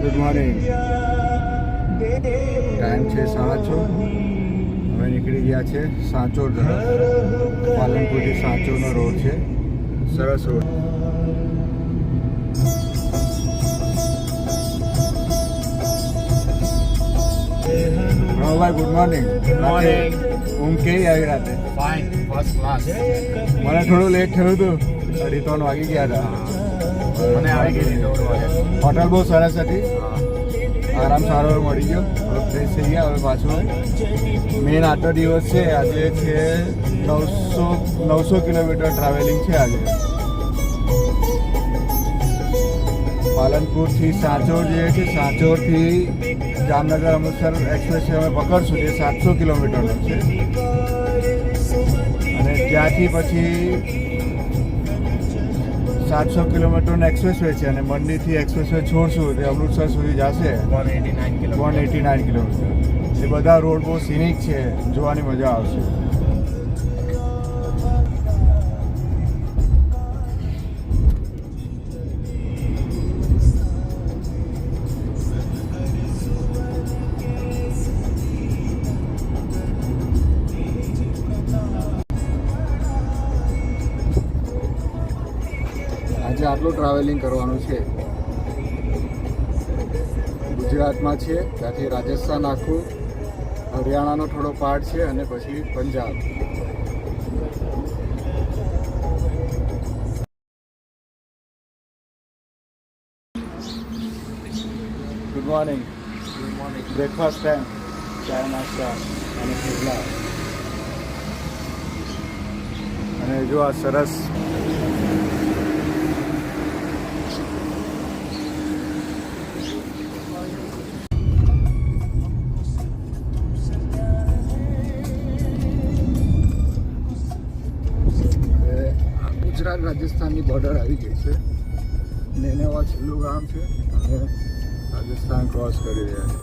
Good morning. Time છે 6:30. હવે નીકળી ગયા છે સાંચોર તરફ. પાલનપુરથી સાંચોરનો રોડ છે, સરસ રોડ. ભાઈ ગુડ મોર્નિંગ. ઊંઘ કેવી આવી રાતે? Fine, first class. મને થોડું લેટ થયું હતું, 3:30 વાગી ગયા હતા. મને આવી ગઈ હતી 9 વાગે. હોટલ બહુ સરસ હતી, આરામ સારો મળી ગયો. હવે ફ્રેશ થઈ ગયા. હવે પાછો મેન આજનો દિવસ છે. આજે છે 900 કિલોમીટર ટ્રાવેલિંગ છે આજે. પાલનપુરથી સાંચોર જે છે, સાંચોરથી જામનગર અમૃતસર એક્સપ્રેસ અમે પકડશું, જે 700 કિલોમીટરનો છે. અને ત્યાંથી પછી 700 કિલોમીટરનો એક્સપ્રેસ વે છે અને મંડીથી એક્સપ્રેસ વે છોડશું તે અમૃતસર સુધી જશે 189 કિલોમીટર. એ બધા રોડ બહુ સિનિક છે, જોવાની મજા આવશે. આજે આટલું ટ્રાવેલિંગ કરવાનું છે. ગુજરાતમાં છે, ત્યાંથી રાજસ્થાન આખું, હરિયાણાનો થોડો પાર્ટ છે અને પછી Punjab. Good morning. Breakfast time, ચા નાસ્તા અને થેપલા. અને જો આ સરસ ગુજરાત રાજસ્થાનની બોર્ડર આવી ગઈ છે. નેનેવા છેલ્લું ગામ છે અને રાજસ્થાન ક્રોસ કરી રહ્યા છે.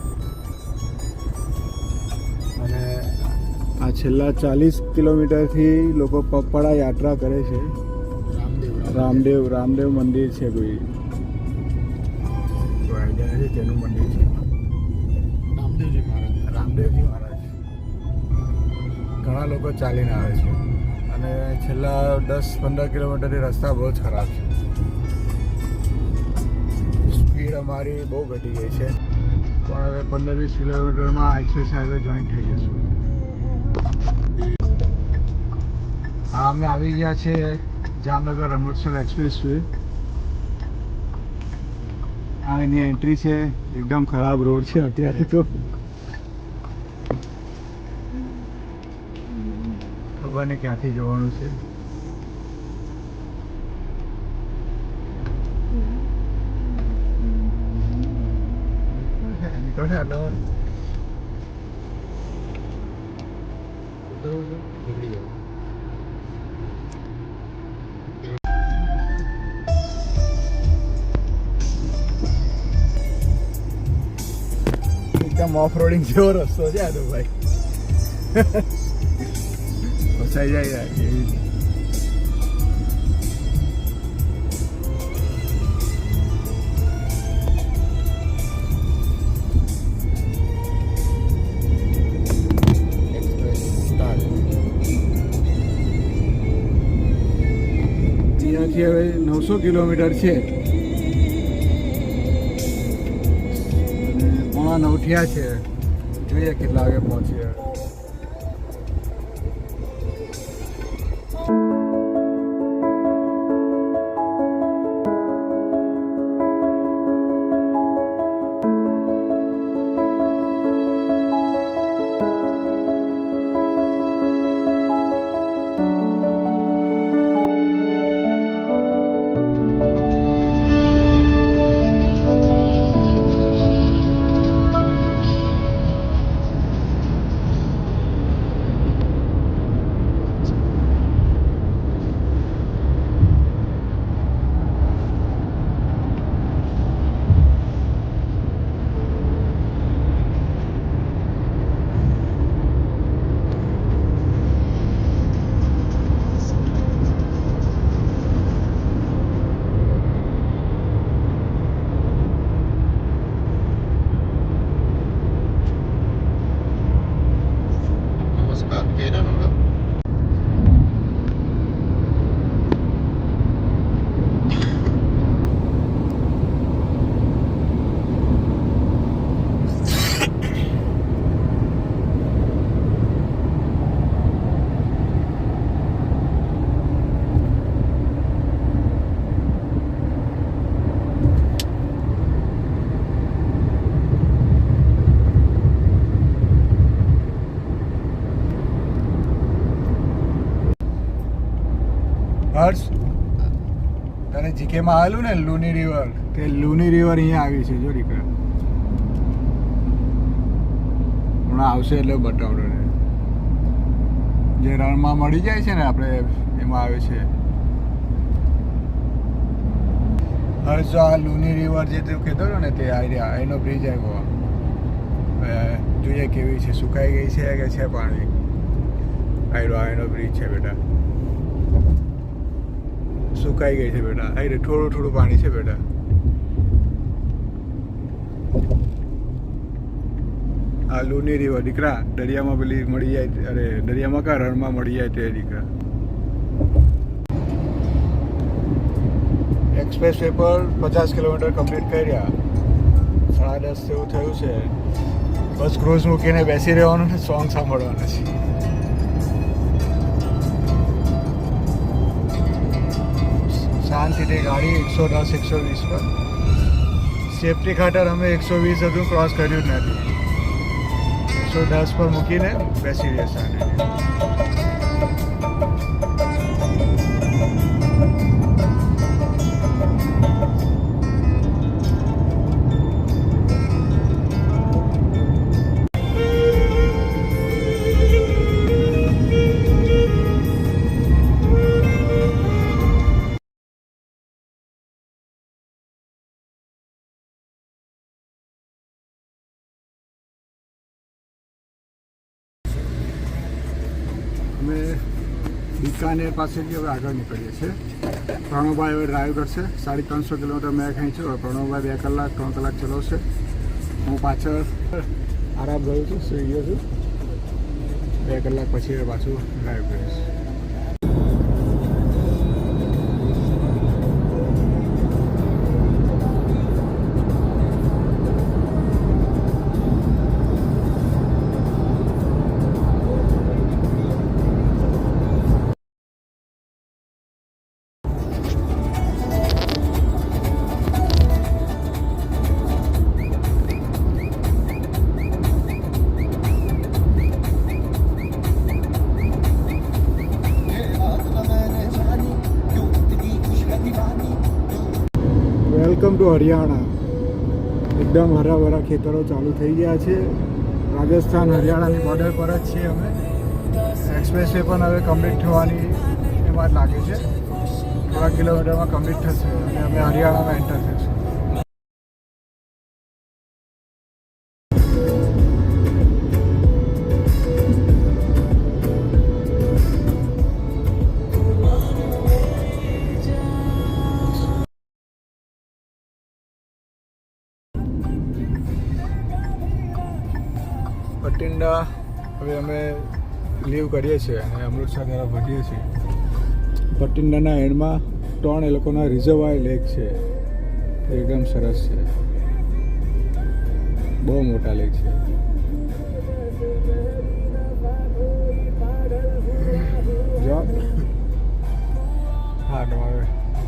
અને આ છેલ્લા 40 કિલોમીટરથી લોકો પગપાળા યાત્રા કરે છે. રામદેવ મંદિર છે, કોઈ આઈડિયા નથી તેનું મંદિર છે. રામદેવજી મહારાજ. ઘણા લોકો ચાલીને આવે છે અને છેલ્લા 10-15 કિલોમીટરથી રસ્તા બહુ જ ખરાબ છે. સ્પીડ અમારી બહુ ઘટી ગઈ છે, પણ હવે 15-20 કિલોમીટરમાં એક્સપ્રેસ હાઈવે જોઈન્ટ થઈ જશું. હા, અમે આવી ગયા છે જામનગર અમૃતસર એક્સપ્રેસ વે. આ એની એન્ટ્રી છે. એકદમ ખરાબ રોડ છે અત્યારે તો. ખબર નહીં ક્યાંથી જવાનું છે. એકદમ ઓફ રોડિંગ જેવો રસ્તો છે આ તો ભાઈ. ફસાઈ જાય એવી. અહીંયાથી હવે 900 કિલોમીટર છે. 9:15 થયા છે. જોઈએ કેટલા વાગે પહોંચીએ. હર્ષ તને જીકેમાં આવેલું ને લુની રિવર, તે લુની રિવર અહીંયા આવી છે જો દીકરા. હમણાં આવશે એટલે બતાવડો ને જે રણમાં મળી જાય છે ને આપણે એમાં આવે છે. હર્ષ જો આ લુની રિવર જે તું કહેતો હતો ને તે આઈડિયા એનો બ્રિજ આવ્યો. જોઈએ કેવી છે, સુકાઈ ગઈ છે કે છે પાણી. એનો બ્રિજ છે બેટા, સુકાઈ ગઈ છે બેટા. આઈ થોડું થોડું પાણી છે બેટા. આ લુની રિવર દીકરા દરિયામાં પેલી મળી જાય, અરે દરિયામાં કા રણમાં મળી જાય તે દીકરા. એક્સપ્રેસ વે પર 50 કિલોમીટર કમ્પ્લીટ કર્યા. 10:30 જેવું થયું છે. બસ ક્રૂઝ મૂકીને બેસી રહેવાનું ને સોંગ સાંભળવાના છે. શાંતિથી ગાડી 110-120 પર. સેફટી ખાતર અમે 120 હજુ ક્રોસ કર્યું જ નથી. 110 પર મૂકીને બેસી રહીએ શાંતિથી. અમે બિકાનેર પાસેથી હવે આગળ નીકળીએ છીએ. પ્રણવભાઈ હવે ડ્રાઈવ કરશે. 350 કિલોમીટર મેં ખેંચ્યો. હવે પ્રણવભાઈ 2 કલાક 3 કલાક ચલાવશે. હું પાછળ આરામ રહ્યો છું, સુઈ ગયો છું. 2 કલાક પછી પાછું ડ્રાઈવ કરીશ. Welcome to Haryana. એકદમ હરાભરા ખેતરો ચાલુ થઈ ગયા છે. રાજસ્થાન હરિયાણાની બોર્ડર પર જ છીએ અમે. એક્સપ્રેસ વે પણ હવે કમ્પ્લીટ થવાની એમાં જ લાગે છે. થોડા કિલોમીટરમાં કમ્પ્લીટ થશે અને અમે હરિયાણામાં એન્ટર થઈશું. બઠિંડા હવે અમે લીવ કરીએ છીએ અને અમૃતસર તરફ વધીએ છીએ. બઠિંડાના એન્ડમાં 3 એ લોકોના રિઝર્વાયર લેક છે. એકદમ સરસ છે, બહુ મોટા લેક છે. જો હા તમારે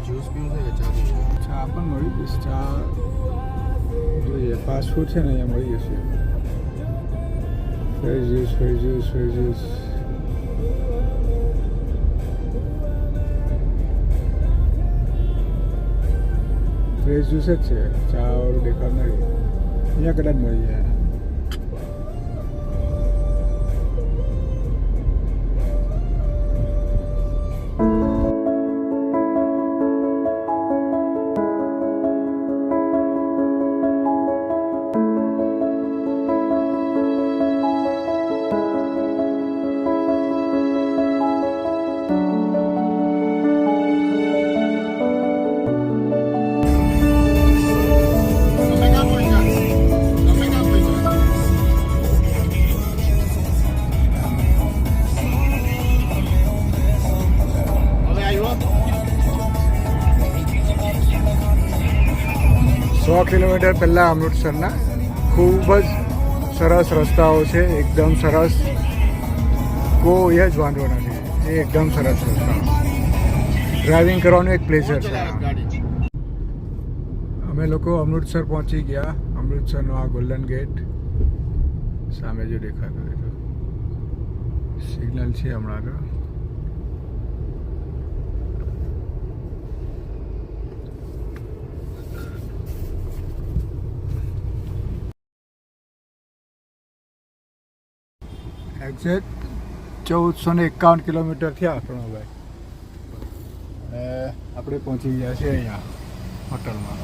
જ્યુસ પીવું છે કે ચા પીવું છે? ચા પણ મળી જશે. ચા જોઈએ, ફાસ્ટ ફૂડ છે ને અહીંયા મળી જશે. Fresh juice, fresh juice, fresh juice. Fresh juice જ છે, ચા વાળું દેખાડ નથી. અહીંયા કદાચ મળી જાય. કિલોમીટર પહેલાં અમૃતસરના ખૂબ જ સરસ રસ્તાઓ છે. એકદમ સરસ, કોઈ જ વાંધો નથી. એ એકદમ સરસ રસ્તા. ડ્રાઇવિંગ કરવાનું એક પ્લેઝર છે. અમે લોકો અમૃતસર પહોંચી ગયા. અમૃતસરનો આ ગોલ્ડન ગેટ સામે જો દેખાતો હોય તો સિગ્નલ છે હમણાં તો. છે 1451 કિલોમીટર થયા પ્રણવભાઈ. આપણે પહોંચી ગયા છે અહીંયા હોટલમાં.